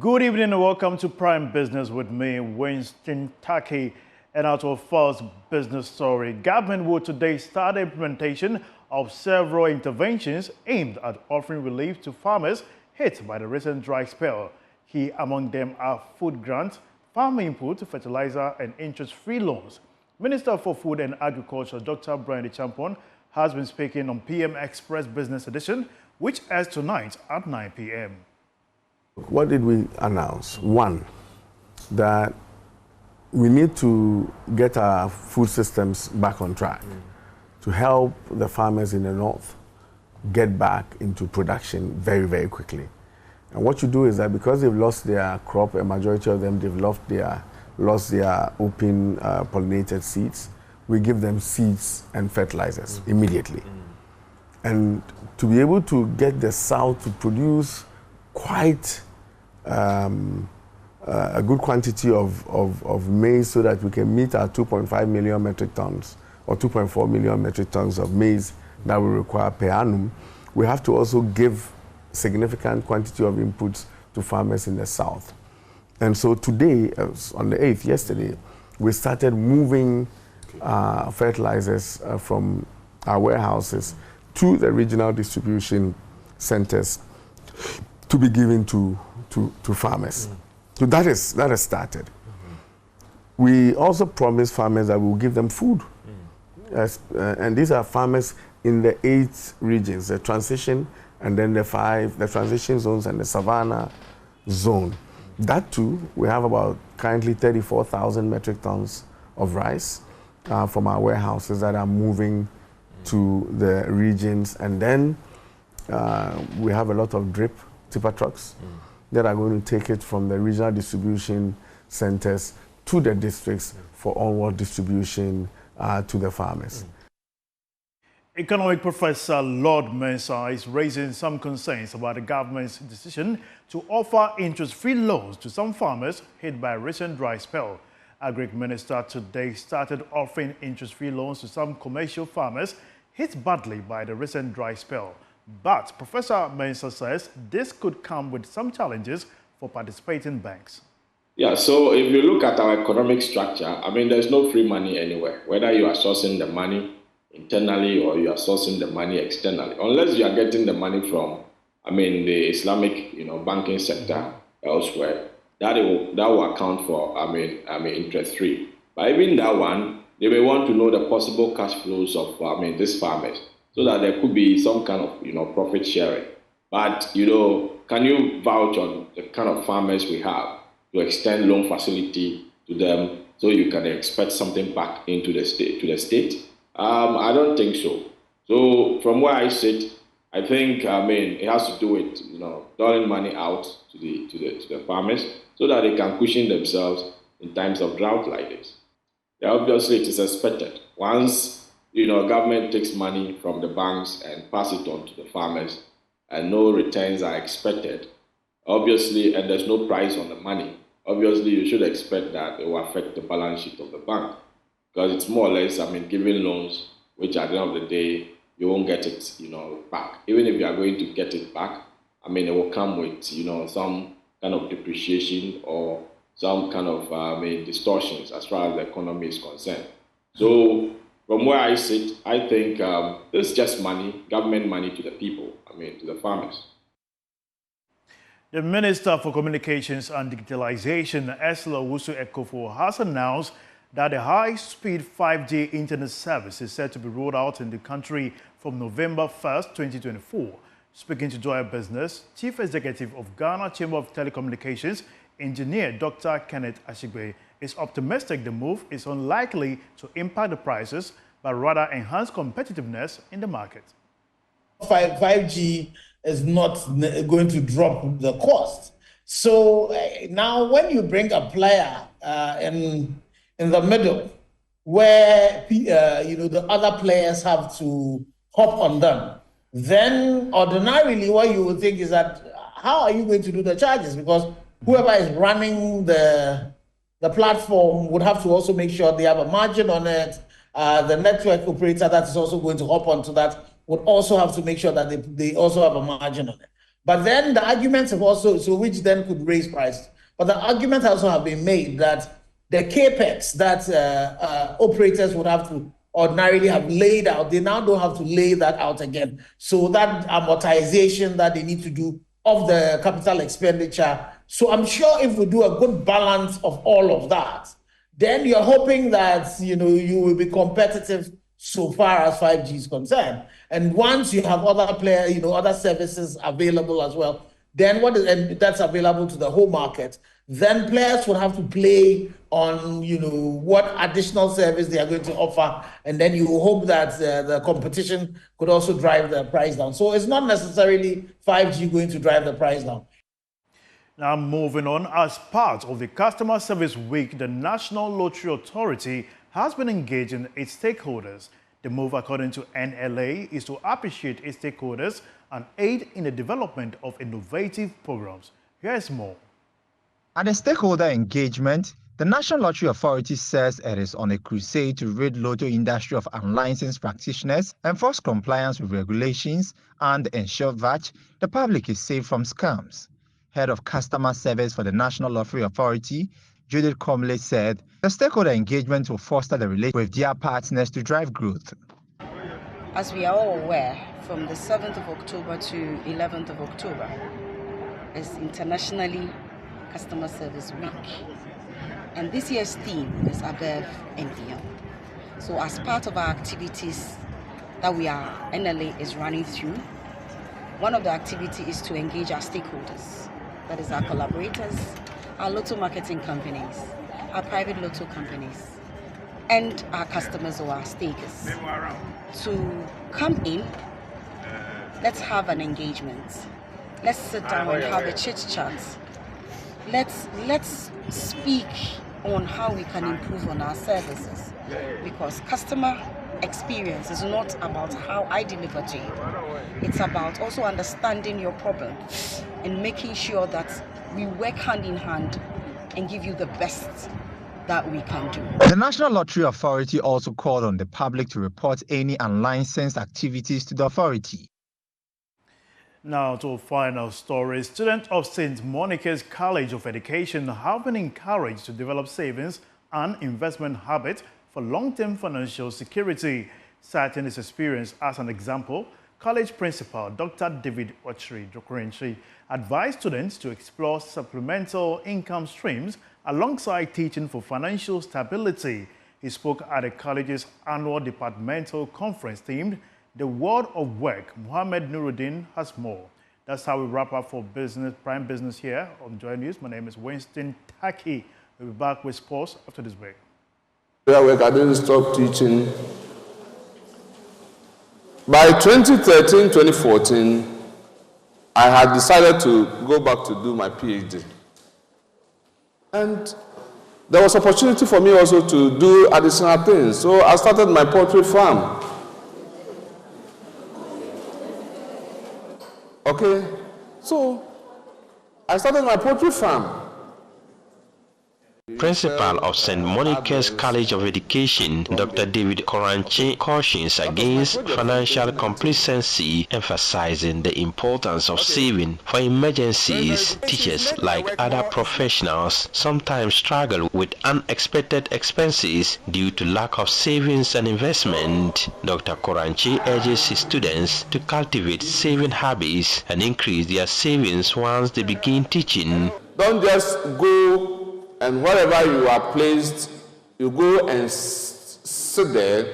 Good evening and welcome to Prime Business with me, Winston Taki. And our first business story. Government will today start the implementation of several interventions aimed at offering relief to farmers hit by the recent dry spell. Key among them are food grants, farm input, fertilizer, and interest-free loans. Minister for Food and Agriculture, Dr. Brian Champon, has been speaking on PM Express Business Edition, which airs tonight at 9 p.m. What did we announce? One, that we need to get our food systems back on track to help the farmers in the north get back into production very, very quickly. And what you do is that because they've lost their crop, a majority of them, they've lost their open pollinated seeds, we give them seeds and fertilizers immediately. And to be able to get the south to produce quite a good quantity of maize so that we can meet our 2.5 million metric tons or 2.4 million metric tons of maize that we require per annum, we have to also give significant quantity of inputs to farmers in the south. And so today, on the 8th, yesterday, we started moving fertilizers from our warehouses to the regional distribution centers to be given to farmers. So that has started. We also promised farmers that we will give them food. And these are farmers in the 8 regions, the transition and then the transition zones and the savannah zone. That too, we have about currently 34,000 metric tons of rice from our warehouses that are moving to the regions. And then we have a lot of drip tipper trucks that are going to take it from the regional distribution centers to the districts for onward distribution to the farmers. Economic Professor Lord Mensah is raising some concerns about the government's decision to offer interest-free loans to some farmers hit by a recent dry spell. Agric Minister today started offering interest-free loans to some commercial farmers hit badly by the recent dry spell. But Professor Mensah says this could come with some challenges for participating banks. Yeah, so if you look at our economic structure, I mean, there's no free money anywhere, whether you are sourcing the money internally or you are sourcing the money externally, unless you are getting the money from, I mean, the Islamic, banking sector elsewhere, that will account for, I mean, interest-free. But even that one, they may want to know the possible cash flows of, these farmers, so that there could be some kind of, profit sharing. But, can you vouch on the kind of farmers we have to extend loan facility to them so you can expect something back into the state? I don't think so. So from where I sit, I think, it has to do with, doling money out to the farmers so that they can cushion themselves in times of drought like this. Yeah, obviously, it is expected. Once government takes money from the banks and pass it on to the farmers and no returns are expected, obviously, and there's no price on the money, obviously you should expect that it will affect the balance sheet of the bank, because it's more or less, giving loans, which at the end of the day, you won't get it, back. Even if you are going to get it back, it will come with, some kind of depreciation or some kind of, distortions as far as the economy is concerned. So from where I sit, I think this is just money, government money to the people, to the farmers. The Minister for Communications and Digitalization, Esla Owusu-Ekofo, has announced that the high-speed 5G internet service is set to be rolled out in the country from November 1st, 2024. Speaking to Joy Business, Chief Executive of Ghana Chamber of Telecommunications, Engineer Dr. Kenneth Ashigbe, is optimistic the move is unlikely to impact the prices, but rather enhance competitiveness in the market. 5G is not going to drop the cost. So now when you bring a player in the middle where the other players have to hop on them, then ordinarily what you would think is that how are you going to do the charges? Because whoever is running the platform would have to also make sure they have a margin on it. The network operator that is also going to hop onto that would also have to make sure that they also have a margin on it. But then the arguments have also, so which then could raise prices. But the arguments also have been made that the capex that operators would have to ordinarily have laid out, they now don't have to lay that out again. So that amortization that they need to do of the capital expenditure. So I'm sure if we do a good balance of all of that, then you're hoping that you will be competitive so far as 5G is concerned. And once you have other players, other services available as well, then and that's available to the whole market, then players will have to play on what additional service they are going to offer, and then you hope that the competition could also drive the price down. So it's not necessarily 5G going to drive the price down. Now moving on, as part of the Customer Service Week, the National Lottery Authority has been engaging its stakeholders. The move, according to NLA, is to appreciate its stakeholders and aid in the development of innovative programs. Here's more. At the stakeholder engagement, the National Lottery Authority says it is on a crusade to rid lotto industry of unlicensed practitioners, enforce compliance with regulations, and ensure that the public is safe from scams. Head of Customer Service for the National Lottery Authority, Judith Comley, said the stakeholder engagement will foster the relationship with their partners to drive growth. As we are all aware, from the 7th of October to 11th of October is internationally Customer Service Week. And this year's theme is above and beyond. So as part of our activities that NLA is running through, one of the activities is to engage our stakeholders. That is our collaborators, our lotto marketing companies, our private lotto companies, and our customers or our stakers to come in. Let's have an engagement. Let's sit down and have a chit-chat. Let's speak on how we can improve on our services, because customer experience is not about how I deliver to you. It's about also understanding your problem and making sure that we work hand in hand and give you the best that we can do. The National Lottery Authority also called on the public to report any unlicensed activities to the authority. Now to a final story. Students of St. Monica's College of Education have been encouraged to develop savings and investment habits for long-term financial security. Citing his experience as an example, college principal Dr. David Ochiri advised students to explore supplemental income streams alongside teaching for financial stability. He spoke at the college's annual departmental conference themed The World of Work. Mohammed Nuruddin has more. That's how we wrap up for Prime Business here on Joy News. My name is Winston Taki. We'll be back with sports after this break. I didn't stop teaching. By 2013-2014, I had decided to go back to do my PhD. And there was opportunity for me also to do additional things. So I started my poultry farm. Okay, so I started my poultry farm. Principal of St. Monica's College of Education, Dr. David Koranchi, cautions against financial complacency, emphasizing the importance of saving for emergencies. Teachers, like other professionals, sometimes struggle with unexpected expenses due to lack of savings and investment. Dr. Koranchi urges his students to cultivate saving habits and increase their savings once they begin teaching. Don't just go and wherever you are placed, you go and sit there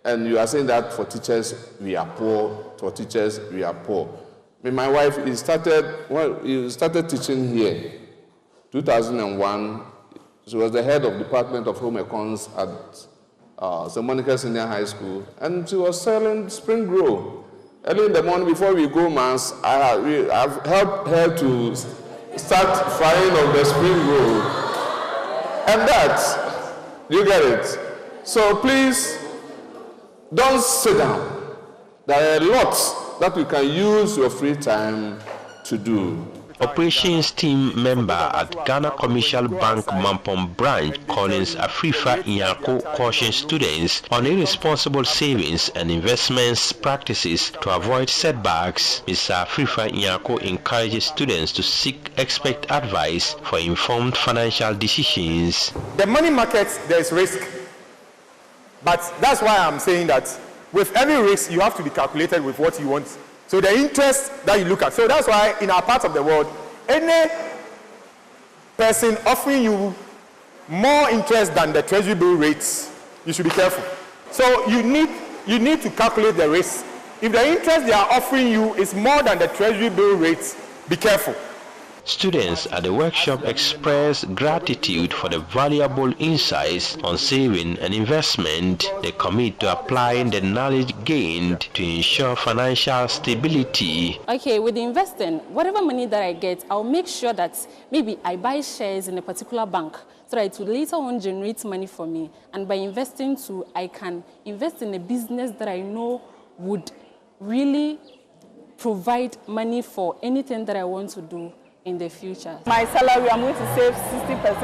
and you are saying that for teachers we are poor, for teachers we are poor. My wife, you started teaching here, 2001. She was the head of Department of Home Econs at St. Monica Senior High School, and she was selling spring roll. Early in the morning before we go mass, I've helped her to start frying of the spring roll. And that, you get it. So please, don't sit down. There are lots that you can use your free time to do. Operations team member at Ghana Commercial Bank Mampong branch, Collins Afrifa Inyako, cautions students on irresponsible savings and investments practices to avoid setbacks. Mr. Afrifa Inyako encourages students to seek expert advice for informed financial decisions. The money market, there is risk, but that's why I'm saying that with every risk, you have to be calculated with what you want. So the interest that you look at. So that's why in our part of the world, any person offering you more interest than the treasury bill rates, you should be careful. So you need to calculate the risk. If the interest they are offering you is more than the treasury bill rates, be careful. Students at the workshop expressed gratitude for the valuable insights on saving and investment. They commit to applying the knowledge gained to ensure financial stability. Okay, with investing, whatever money that I get, I'll make sure that maybe I buy shares in a particular bank so that it will later on generate money for me. And by investing too, I can invest in a business that I know would really provide money for anything that I want to do in the future. My salary, I'm going to save 60%,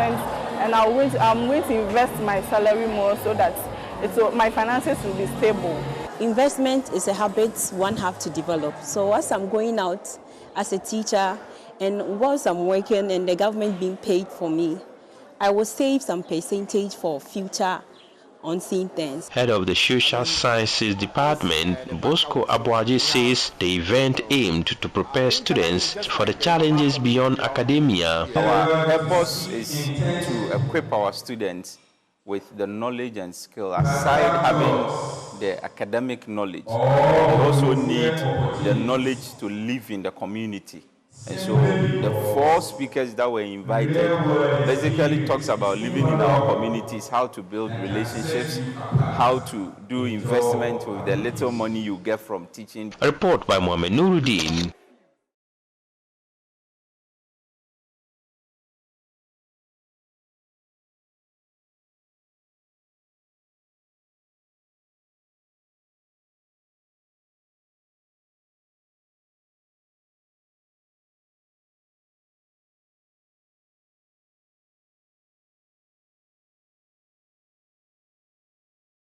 and I'm going to invest my salary more so that my finances will be stable. Investment is a habit one has to develop. So as I'm going out as a teacher and whilst I'm working and the government being paid for me, I will save some percentage for future unseen things. Head of the Social Sciences Department, Bosco Abuaji, says the event aimed to prepare students for the challenges beyond academia. Our purpose is to equip our students with the knowledge and skill. Aside having the academic knowledge, they also need the knowledge to live in the community. And so the 4 speakers that were invited basically talks about living in our communities, how to build relationships, how to do investment with the little money you get from teaching. A report by Mohamed Nuruddin.